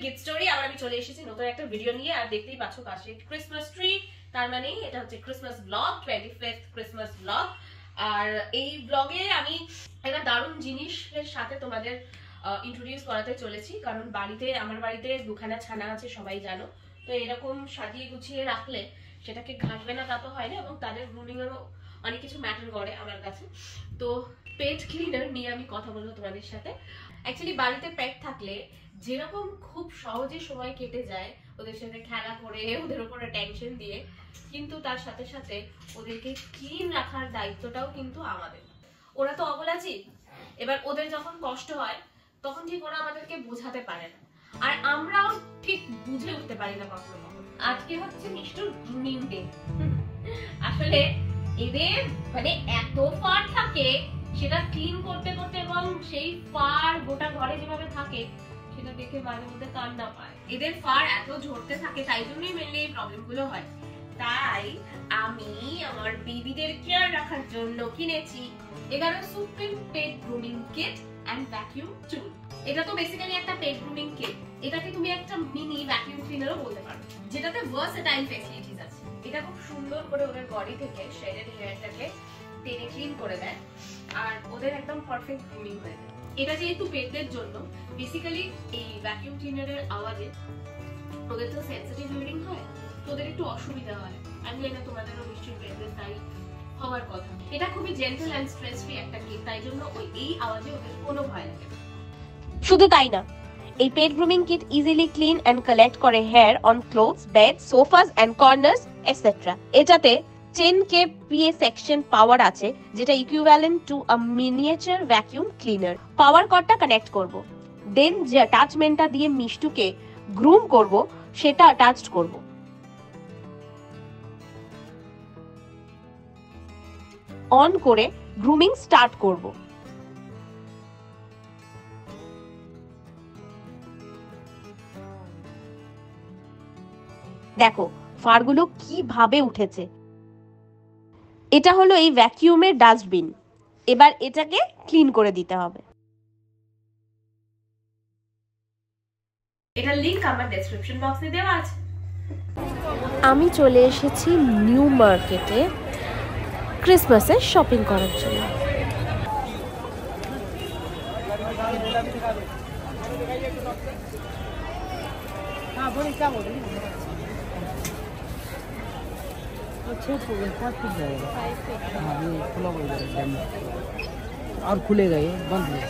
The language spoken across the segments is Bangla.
Gift story. আবার আমি চলে এসেছি নতুন একটা ভিডিও নিয়ে। আর দেখতেই পাচ্ছ পাশে ক্রিসমাস ট্রি, তার মানে এটা হচ্ছে Christmas blog, 25th Christmas blog. আর এই ব্লগে আমি একটা দারুণ জিনিসের সাথে তোমাদের ইন্ট্রোডিউস করাতে চলেছি। কারণ আমার বাড়িতে দুখানা ছানা আছে, সবাই জানো। তো এরকম সাজিয়ে গুছিয়ে রাখলে সেটাকে ঘাঁটবে না তা তো হয় না, এবং তাদের গ্রুমিং এরও অনেক কিছু ম্যাটার করে আমার কাছে। তো পেট ক্লিনার নিয়ে আমি কথা বলবো তোমাদের সাথে। অ্যাকচুয়ালি বাড়িতে পেট থাকলে যেরকম খুব সহজে সময় কেটে যায় ওদের সাথে খেলা করে, ওদের উপরে টেনশন দিয়ে, কিন্তু তার সাথে সাথে ওদেরকে ক্লিন রাখার দায়িত্বটাও কিন্তু আমাদের। ওরা তো অবলা জীব, এবার ওদের যখন কষ্ট হয় তখন ঠিক ওরা আমাদেরকে বোঝাতে পারে না, আর আমরাও ঠিক বুঝে উঠতে পারি না কখনো কখনো। আজকে হচ্ছে মিষ্টুর গ্রুমিং ডে। আসলে এদের মানে এত ফার থাকে, সেটা ক্লিন করতে করতে এবং সেই ফার গোটা ঘরে যেভাবে থাকে সেটা দেখে মাঝে মধ্যে কান্না পায়। এদের ফার এত ঝরতে থাকে, তাই জন্যই মেনলি এই প্রবলেম গুলো হয়। তাই আমি আমার বেবিদের কেয়ার রাখার জন্য কিনেছি 11 supreme pet grooming kit and vacuum tool. এটা তো বেসিক্যালি একটা পেট গ্রুমিং কিট। এটাকে তুমি একটা মিনি ভ্যাকুয়াম ক্লিনারও বলতে পারো, যেটাতে ভার্সেটাইল ফ্যাসিলিটিস আছে। এটা খুব সুন্দর করে ওদের বডি থেকে শেডেড হেয়ারটাকে টেনে ক্লিন করে দেয়, আর ওদের একদম পারফেক্ট গ্রুমিং হয়ে যায়। এটা যেহেতু পেটদের জন্য, বেসিক্যালি এই ভ্যাকুয়াম ক্লিনারের আওয়াজে ওদের তো সেনসিটিভ হিয়ারিং হয়, তো ওদের একটু অসুবিধা হয়। আমি জানি না তোমাদেরও নিশ্চয়ই পেটদের তাই হওয়ার কথা। এটা খুবই জেন্টল এন্ড স্ট্রেস ফ্রি একটা কিট, তাই জন্য এই আওয়াজে ওদের কোনো ভয় লাগে না। শুধু তাই না, এই pet grooming kit easily clean and collect করে hair on clothes, bed, sofas and corners etcetera. এটাতে 10K PA সেকশন পাওয়ার আছে, যেটা equivalent to a miniature vacuum cleaner. Power কর্ডটা কানেক্ট করব, দেন যে অ্যাটাচমেন্টটা দিয়ে মিষ্টুকে গ্রুম করব সেটা অ্যাটাচড করব। অন করে গ্রুমিং স্টার্ট করব। দেখো ফারগুলো কিভাবে উঠেছে। এটা হলো এই ভ্যাকুয়ামের ডাস্টবিন। এবার এটাকে ক্লিন করে দিতে হবে। এটার লিংক আমার ডেসক্রিপশন বক্সে দেওয়া আছে। আমি চলে এসেছি নিউ মার্কেটে ক্রিসমাসের শপিং করার জন্য। और खुलेगा ये बंद है।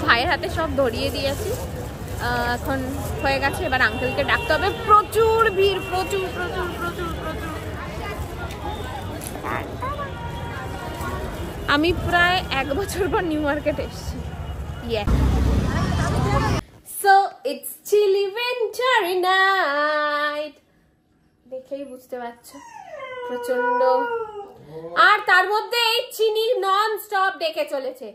ভাইয়ের হাতে সব ধরিয়ে দিয়েছি, এখন হয়ে গেছে। এবার আঙ্কেলকে ডাকতে হবে। প্রচুর ভিড়, প্রচুর প্রচুর প্রচুর প্রচুর। আমি প্রায় 1 বছর পর নিউ মার্কেট এসেছি। সো ইটস চিলি উইন্টারি নাইট, দেখেই বুঝতে পারছো প্রচন্ড। আর তার মধ্যে এই চিনি নন স্টপ ডেকে চলেছে।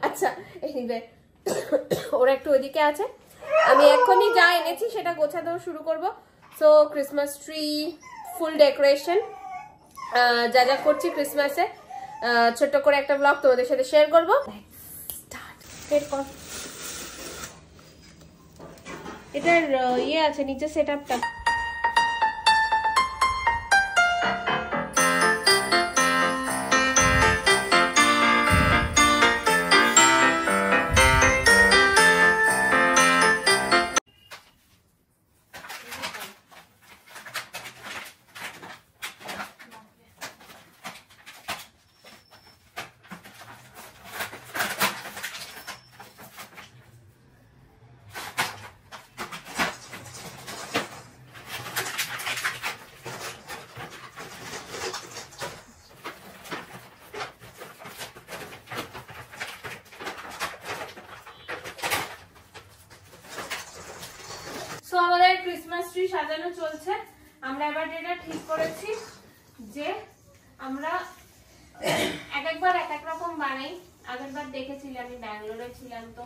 আচ্ছা ওরা একটু ওইদিকে আছে, আমি এখনই যা এনেছি সেটা গোছাতে শুরু করব। সো ক্রিসমাস ট্রি, ফুল ডেকোরেশন, যা যা করছি ক্রিসমাসে, ছোট্ট করে একটা ব্লগ তোমাদের সাথে শেয়ার করবো। এটার ইয়ে আছে নিচে সেটআপটা। ক্রিসমাস ট্রি সাজানো চলছে। আমরা এবার যেটা ঠিক করেছি যে আমরা একবার এক এক রকম বানাই। আগেরবার দেখেছিলাম, আমি ব্যাঙ্গালোরে ছিলাম তো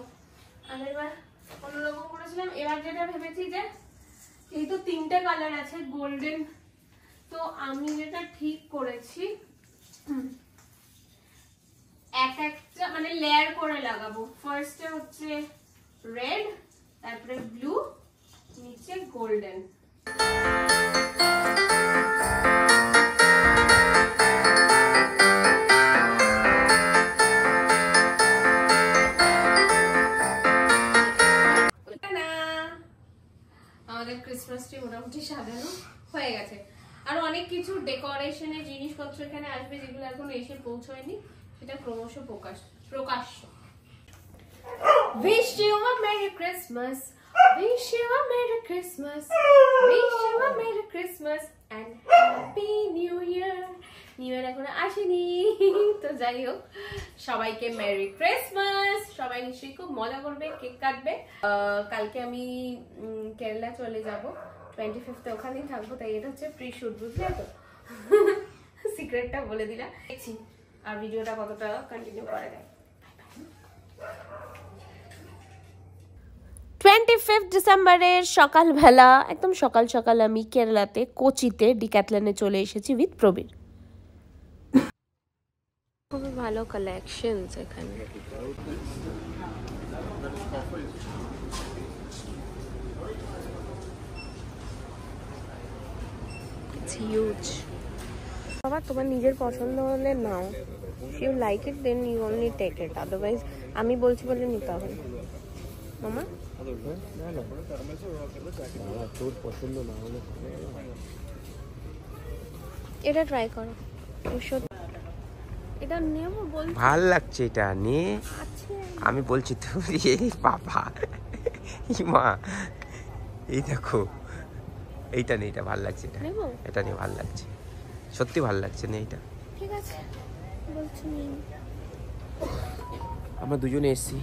আগেরবার অন্যরকম করেছিলাম। এবার যেটা ভেবেছি যে যেহেতু 3টে কালার আছে গোল্ডেন, তো আমি যেটা ঠিক করেছি এক একটা মানে লেয়ার করে লাগাবো। ফার্স্টে হচ্ছে রেড, তারপরে ব্লু, নিচে গোল্ডেন। আমাদের ক্রিসমাস ট্রি মোটামুটি সাজানো হয়ে গেছে। আর অনেক কিছু ডেকোরেশনের জিনিসপত্র এখানে আসবে যেগুলো এখন এসে পৌঁছয়নি, সেটা ক্রমশ প্রকাশ্য। Wish you a Merry Christmas, wish you a Merry Christmas, wish you a Merry Christmas and Happy New Year. New year এখনো আসেনি, তো যাই হোক সবাইকে মেরি ক্রিসমাস। সবাই নিশ্চয়ই খুব মজা করবে, কেক কাটবে। কালকে আমি কেরালা চলে যাব, 25 ওখানেই থাকবো, তাই এটা হচ্ছে প্রি শুট, বুঝলে তো? সিক্রেটটা বলে দিলাম। দেখছি আর ভিডিওটা কতটা কন্টিনিউ করা যায়। 25 ডিসেম্বরের সকালবেলা, একদম সকাল সকাল আমি কেরালাতে কোচিতে ডিক্যাথলনে চলে এসেছি উইথ প্রবীর। খুবই ভালো কালেকশনস এখানে। It's huge. বাবা তোমার নিজের পছন্দ হলে নাও, if you like it then you only take it, otherwise আমি বলছি বলে নিতে হবে। মামা এটা ট্রাই করো, এটা নেবো বল, ভাল লাগছে এটা নিয়ে। আমি বলছি তুমি বাবা মা এই দেখো এইটা নেই, এটা ভাল লাগছে, এটা এটা নিয়ে ভাল লাগছে, সত্যি ভাল লাগছে না এটা। ঠিক আছে বলছি। আমরা দুজনে এসেছি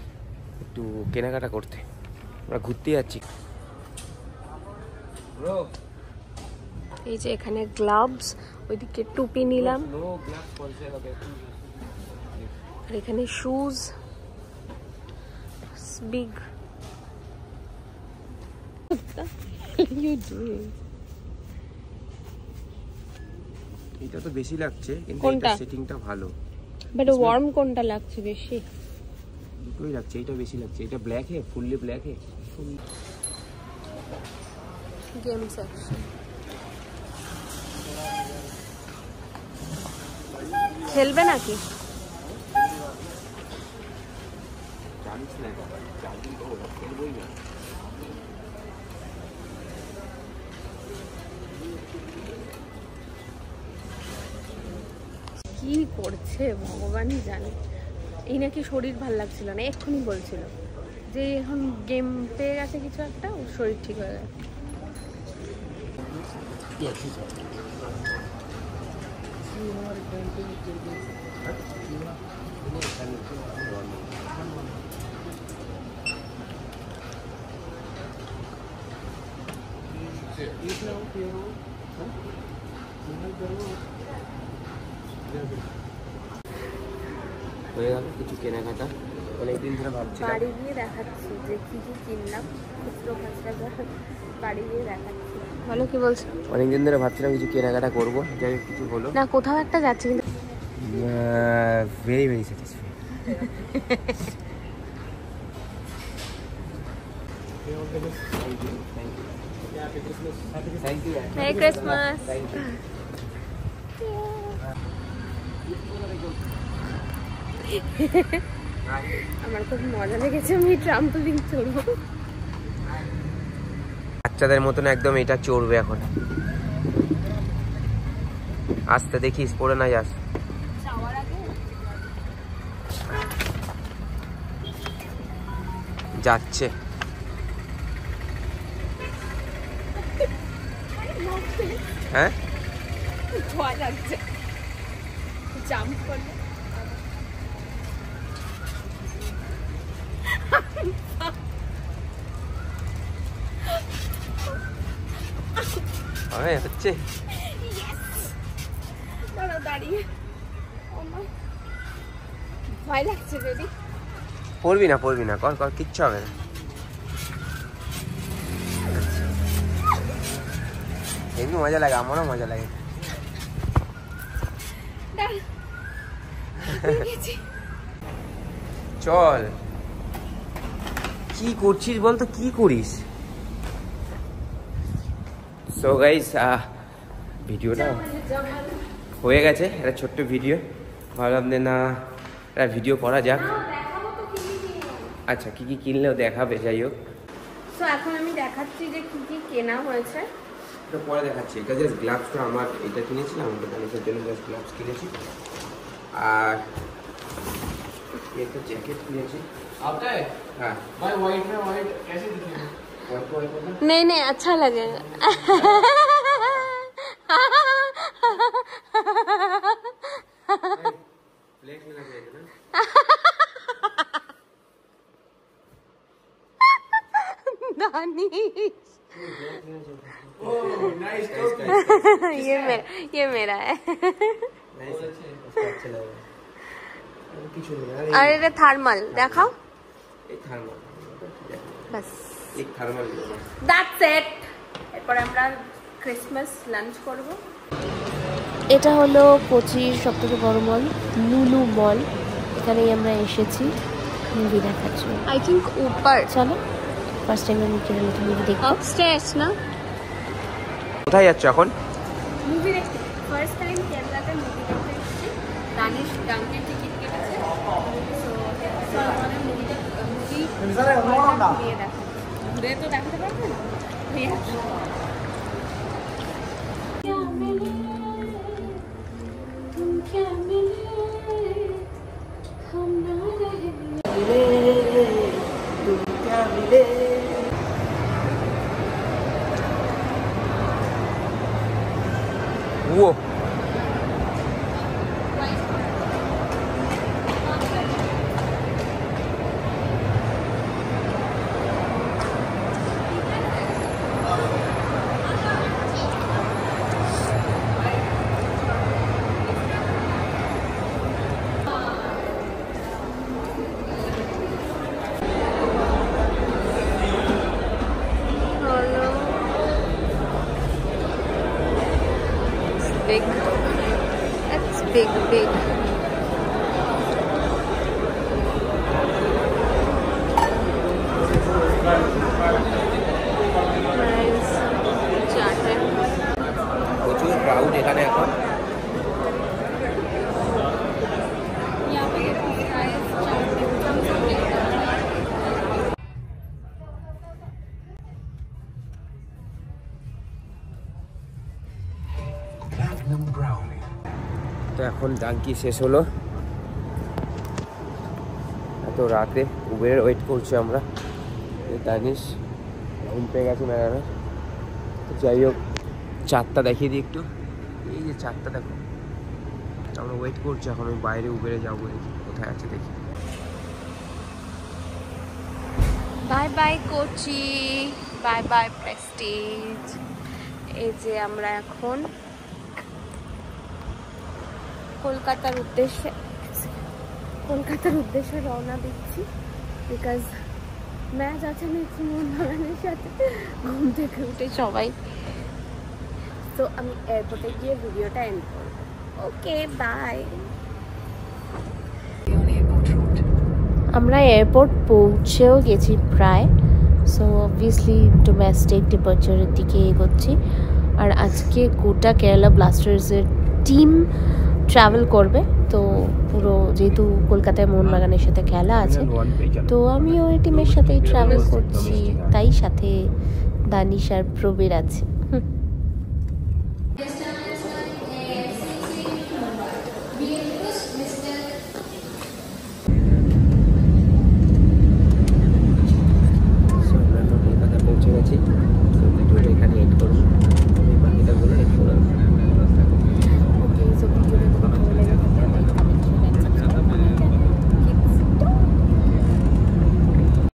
একটু কেনাকাটা করতে, আমরা ঘুরতে যাচ্ছি। এই যে এখানে গ্লাভস, ওইদিকে টুপি নিলাম, আর এখানে শুজ বিগ। এটা তো বেশি লাগছে কিন্তু কোনটা? এটা সেটিংটা ভালো, বাট ওয়ার্ম কোনটা লাগছে বেশি? দুটোই লাগছে, এটা বেশি লাগছে। এটা ব্ল্যাক হে, ফুললি ব্ল্যাক হে। গেম সেকশন খেলবে নাকি? জানিস না জানি তো ওরা খেলবই না। কি করছে ভগবানই জানে। এই নাকি শরীর ভাল লাগছিল না, এক্ষুনি বলছিল যে এখন গেম পেয়ে গেছে কিছু একটা, ওর শরীর ঠিক হয়ে গেছে। হয়ে গেল কিছু কেনাকাটা, অনেকদিন ধরে ভাবছিলাম। বাড়ি গিয়ে দেখাচ্ছি যে কি কি কিনলাম, খুচরো খাচরা বাড়ি গিয়ে দেখাচ্ছি। বলো কি বলছো? অনেকদিন ধরে ভাবছিলাম কিছু কেনাকাটা করবো, যাই হোক কিছু হলো না, কোথাও একটা যাচ্ছি কিন্তু very very satisfied. Merry Christmas. আমার খুব মজা লেগেছে, আমি ট্রাম্পলিং চড়বো। বাচ্চাদের মতন একদম এটা চড়বে এখন। আস্তে দেখিস পড়ে না যাস। যাচ্ছে হ্যাঁ, ভয় লাগছে জাম্প করলে। হবে হচ্ছে দাঁড়িয়ে ভয় লাগছে বেবি। পড়বি না কর কর, কিচ্ছু হবে না। এমনি মজা লাগে, আমারও মজা লাগে। চল, কি করছিস বলতো, কি করিস? সো গাইস, ভিডিওটা হয়ে গেছে, একটা ছোট্ট ভিডিও। ভাবলাম যে না একটা ভিডিও করা যাক। আচ্ছা, কি কি কিনলেও দেখাবে, যাই হোক। তো এখন আমি দেখাচ্ছি যে কি কি কেনা হয়েছে। তো পরে দেখাচ্ছি। এটা জাস্ট গ্লাভসটা আমার এটা কিনেছিলাম, আমাদের মানুষের জন্য জাস্ট গ্লাভস কিনেছি। আর একটা জ্যাকেট কিনেছি। आपका है? হ্যাঁ, भाई व्हाइट में व्हाइट कैसे दिखेगा? नहीं नहीं अच्छा लगेगा। प्लेट में लगेगा ना। दानिश ओह नाइस ये मेरा है। अच्छा लगा। কিছু না, আর এটা থার্মাল দেখাও। এই থার্মাল বাস, এই থার্মাল দ্যাটস ইট। এরপর আমরা ক্রিসমাস লাঞ্চ করব। এটা হলো কোচির সবথেকে বড় মল, লুলু মল। এখানেই আমরা এসেছি মুভি দেখার জন্য। আই থিঙ্ক উপর চলো, ফার্স্ট টাইম আমি কেরালা মুভি দেখব। আপস্টেয়ার্স না? কোথায় যাচ্ছ এখন? মুভি দেখতে। ফার্স্ট টাইম কেরালাতে মুভি দেখতে এসেছি। দানিশ ডাঙ্কের টিকিট কেটেছে। সো আমাদের মুভি ঘুরে তো দেখাতে পারবে না। वो big. That's big, big. Nice. Charted. প্রচুর ক্রাউড এখানে এখন। यहाँ पे guys charted. তো এখন ডাঙ্কি শেষ হলো। এত রাতে উবের ওয়েট করছি আমরা। দানিশ ঘুম পেয়ে গেছে ম্যাডামের। তো যাই হোক, চারটা দেখিয়ে দিই একটু। এই যে চারটা দেখো, আমরা ওয়েট করছি এখন। আমি বাইরে উবেরে যাবো, দেখি কোথায় আছে দেখি। Bye bye Kochi, bye bye Prestige. এই যে আমরা এখন কলকাতার উদ্দেশ্যে রওনা দিচ্ছি। বিকজ ম্যাচ আছে নেক্সট মোহনবাগানের সাথে। ঘুম থেকে উঠে সবাই, তো আমি এয়ারপোর্টে গিয়ে ভিডিওটা এন্ড করব। Okay bye. আমরা এয়ারপোর্ট পৌঁছেও গেছি প্রায়। সো অবভিয়াসলি ডোমেস্টিক ডিপার্চারের দিকে এগোচ্ছি। আর আজকে গোটা কেরালা ব্লাস্টার্সের টিম ট্রাভেল করবে। তো পুরো যেহেতু কলকাতায় মোহনবাগানের সাথে খেলা আছে, তো আমিও ওই টিমের সাথেই ট্রাভেল করছি। তাই সাথে দানিশ আর প্রবীর আছে। পৌঁছে গেছি। ভিডিওটা এখানে এড করবো।